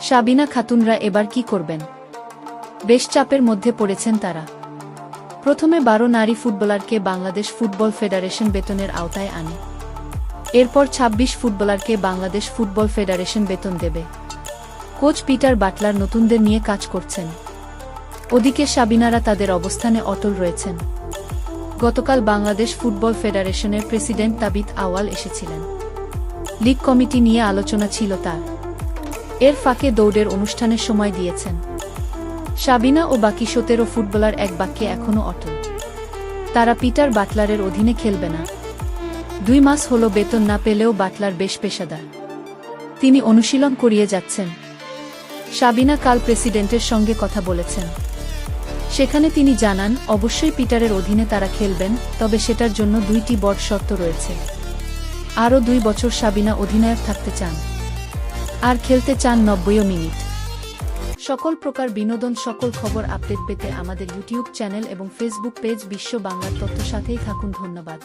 সাবিনা খাতুনরা এবার কি করবেন? বেশ চাপের মধ্যে পড়েছেন তারা। প্রথমে 12 নারী ফুটবলারকে বাংলাদেশ ফুটবল ফেডারেশন বেতনের আওতায় আনে। এরপর 26 ফুটবলারকে বাংলাদেশ ফুটবল ফেডারেশন বেতন দেবে। কোচ পিটার বাটলার নতুনদের নিয়ে কাজ করছেন। ওদিকে সাবিনারা তাদের অবস্থানে অটল রয়েছেন। গতকাল বাংলাদেশ ফুটবল ফেডারেশনের প্রেসিডেন্ট তাবিথ আউয়াল এসেছিলেন। লীগ কমিটি নিয়ে আলোচনা ছিল তার। এর ফাঁকে দৌড়ের অনুষ্ঠানের সময় দিয়েছেন। সাবিনা ও বাকি 17 ফুটবলার এক বাক্যে এখনও অটল। তারা পিটার বাটলারের অধীনে খেলবে না। 2 মাস হল বেতন না পেলেও বাটলার বেশ পেশাদার। তিনি অনুশীলন করিয়ে যাচ্ছেন। সাবিনা কাল প্রেসিডেন্টের সঙ্গে কথা বলেছেন। সেখানে তিনি জানান, অবশ্যই পিটারের অধীনে তারা খেলবেন, তবে সেটার জন্য 2টি বড় শর্ত রয়েছে। আরও 2 বছর সাবিনা অধিনায়ক থাকতে চান, আর খেলতে চান 90 মিনিট। সকল প্রকার বিনোদন, সকল খবর আপডেট পেতে আমাদের ইউটিউব চ্যানেল এবং ফেসবুক পেজ বিশ্ব বাংলার তথ্য সাথেই থাকুন। ধন্যবাদ।